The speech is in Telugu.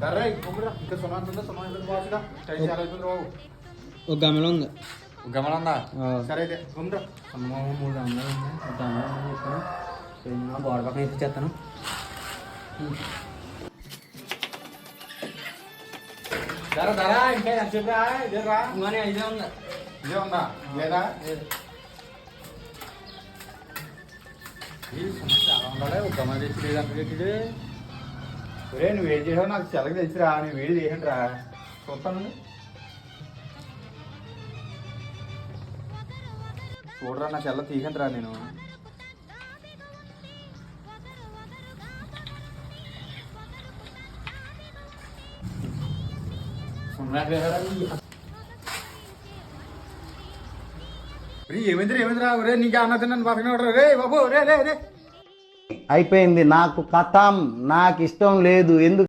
సరే ఇంకా సుమారు ఉందా సుమారు బాగా టైం చాలా అవుతుంది బాబు. ఒక గమలో ఉంది. గమనం ఉందా? సరే అయితే గుమ్రా. అమ్మ 3 గమలు ఉన్నాయి. ఒక గమలో చెప్పాను గోడ పక్కన ఇప్పించేస్తాను. ధరా ధరా ఇంకా ఎంతసేపు రా? ఇదే రా మరి ఇదే ఉంది. ఇదే ఉందా లేదా? ఈ సమస్య చాలా ఉండాలి. ఒక గమనం తెచ్చి లేదంటే ఒరే నువ్వు ఏం చేసావు నాకు చెలకి తెలిసిరా. నేను వేడి చేయండి రా చూస్తాను. చూడరా నా చెల్ల తీయకండి రా. నేను ఏమైందిరా ఒరే నీకు అన్న తిన్నాను పక్కన రే బాబు రే రే రే అయిపోయింది. నాకు కథం, నాకు ఇష్టం లేదు. ఎందుకు